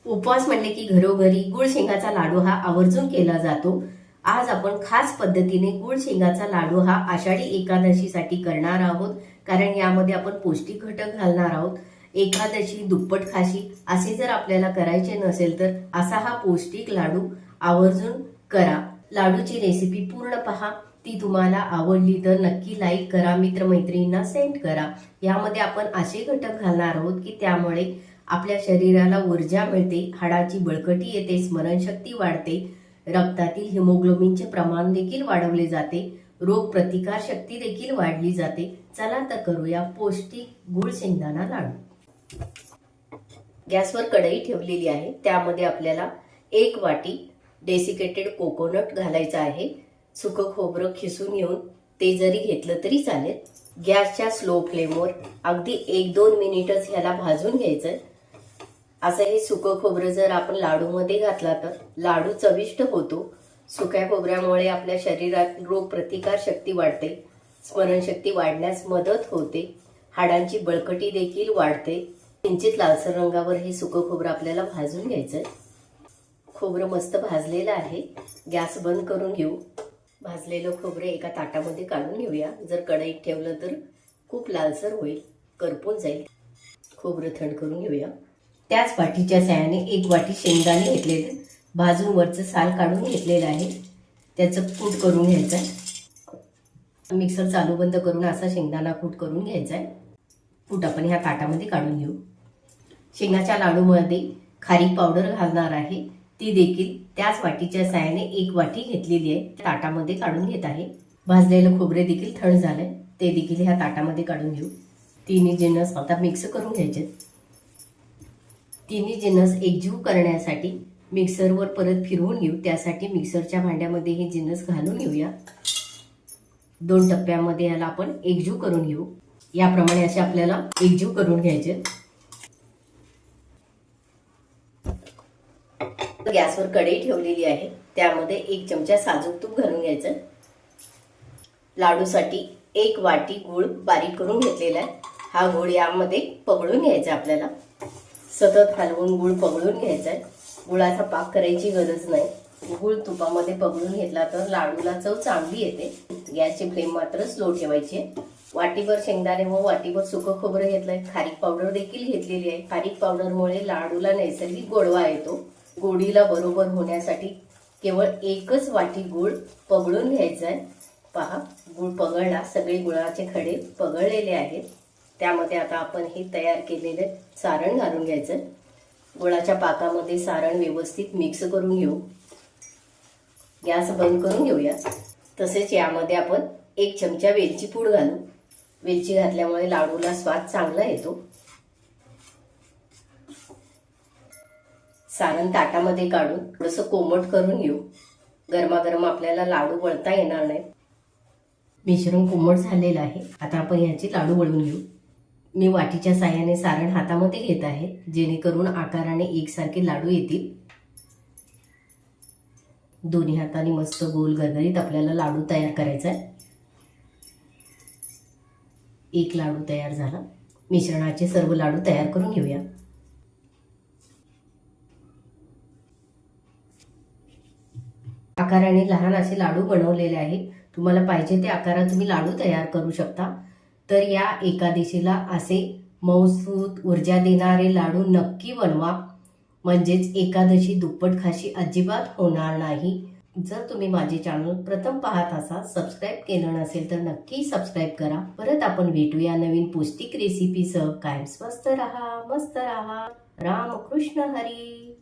उपवास म्हणले की घरोघरी गुळ शेंगाचा लाडू हा आवर्जून केला जातो। आज आपण खास पद्धतीने गुळ शेंगाचा लाडू हा आषाढी एकादशीसाठी करणार आहोत, कारण यामध्ये आपण पौष्टिक घटक घालणार आहोत। एकादशी दुप्पट खाशी असे जर आपल्याला करायचे नसेल तर असा हा पौष्टिक लाडू आवर्जून करा। लाडूची रेसिपी पूर्ण पहा, ती तुम्हाला आवडली तर नक्की लाईक करा, मित्रमैत्रिणींना सेंड करा। यामध्ये आपण असे घटक घालणार आहोत की त्यामुळे आपल्या शरीराला ऊर्जा मिळते, हाडाची बळकटी येते, स्मरणशक्ती वाढते, रक्तातील हिमोग्लोबिनचे प्रमाण देखील वाढवले जाते, रोग प्रतिकार शक्ती देखील वाढली जाते। चला तर करूया पौष्टिक गुळ शेंगदाणा लाडू। गॅसवर कढई ठेवलेली आहे, त्यामध्ये आपल्याला 1 वाटी डेसिकेटेड कोकोनट घालायचा आहे। सुकं खोबरं खिसून घेऊन ते जरी घेतलं तरी चालेल। गॅसच्या स्लो फ्लेमवर अगदी 1-2 मिनिटच ह्याला भाजून घ्यायचं। असं हे सुकं खोबरं जर आपण लाडूमध्ये घातला तर लाडू चविष्ट होतो। सुक्या खोबऱ्यामुळे आपल्या शरीरात रोग प्रतिकार शक्ती वाढते, स्मरणशक्ती वाढण्यास मदत होते, हाडांची बळकटी देखील वाढते। किंचित लालसर रंगावर हे सुकं खोबरं आपल्याला भाजून घ्यायचं। खोबरं मस्त भाजलेलं आहे, गॅस बंद करून घेऊ। भाजलेलं खोबरं एका ताटामध्ये काढून घेऊया। जर कढईत ठेवलं तर खूप लालसर होईल, करपून जाईल। खोबरं थंड करून घेऊया। त्याच वाटीच्या साहाय्याने 1 वाटी शेंगदाणे घेतलेले, भाजून वरचं साल काढून घेतलेलं आहे, त्याचं कूट करून घ्यायचं आहे। मिक्सर चालू बंद करून असा शेंगदाणा कूट करून घ्यायचा आहे। कूट आपण ह्या ताटामध्ये काढून घेऊ। शेंगाच्या लाडूमध्ये खारीक पावडर घालणार आहे, ती देखील त्याच वाटीच्या साहाय्याने 1 वाटी घेतलेली आहे, ताटामध्ये काढून घेत आहे। भाजलेलं खोबरे देखील थंड झालंय, ते देखील ह्या ताटामध्ये काढून घेऊ। तिन्ही जिन्नस आता मिक्स करून घ्यायचे। तिन्ही जिन्नस एकजीव करण्यासाठी मिक्सरवर परत फिरवून घेऊ। त्यासाठी मिक्सरच्या भांड्यामध्ये हे जिन्नस घालून घेऊया। 2 टप्प्यामध्ये याला आपण एकजीव करून घेऊ। याप्रमाणे असे आपल्याला एकजीव करून घ्यायचे। गॅसवर कढई ठेवलेली आहे, त्यामध्ये 1 चमचा साजूक तूप घालून घ्यायचं। लाडूसाठी 1 वाटी गूळ बारीक करून घेतलेला आहे, हा गूळ यामध्ये पगळून घ्यायचा आपल्याला। सतत हलवून गूळ पगळून घ्यायचा आहे। गुळाचा पाक करायची गरज नाही, गूळ तुपामध्ये पगळून घेतला तर लाडूला चव चांगली येते। गॅसची फ्लेम मात्र स्लो ठेवायची आहे। वाटीभर शेंगदाणे व वाटीभर सुकं खोबरं घेतलंय, खारीक पावडर देखील घेतलेली आहे। खारीक पावडरमुळे लाडूला नैसर्गिक गोडवा येतो। गोडीला बरोबर होण्यासाठी केवळ 1च वाटी गूळ पगळून घ्यायचा आहे। पहा, गूळ पगळला, सगळे गुळाचे खडे पगळलेले आहेत। त्यामध्ये आता आपण हे तयार केलेले सारण घालून घ्यायचं। गुळाच्या पाकामध्ये सारण व्यवस्थित मिक्स करून घेऊ। गॅस बंद करून घेऊया। तसेच यामध्ये आपण 1 चमचा वेलची पूड घालू। वेलची घातल्यामुळे लाडूला स्वाद चांगला येतो। सारण ताटामध्ये काढून थोडंसं कोमट करून घेऊ। गरमागरम आपल्याला लाडू वळता येणार नाही। मिश्रण कोमट झालेलं आहे, आता आपण याचे लाडू वळून घेऊ। मी वाटीच्या साहाय्याने सारण हातामध्ये घेत आहे, जेणेकरून आकाराने एकसारखे लाडू येतील। दोन्ही हाताने मस्त गोल गरगरीत आपल्याला लाडू तयार करायचा आहे। 1 लाडू तयार झाला। मिश्रणाचे सर्व लाडू तयार करून घेऊया। आकाराने लहान असे लाडू बनवलेले आहे, तुम्हाला पाहिजे ते आकारात तुम्ही लाडू तयार करू शकता। तर या एकादशीला असे मऊसूत ऊर्जा देणारे लाडू नक्की बनवा, म्हणजेच एकादशी दुप्पट खाशी अजिबात होणार नाही। जर तुम्ही माझे चॅनल प्रथम पाहत असाल, सबस्क्राईब केलं नसेल तर नक्की सबस्क्राईब करा। परत आपण भेटूया नवीन पौष्टिक रेसिपीसह। कायम स्वस्थ रहा, मस्त रहा। राम कृष्ण हरी।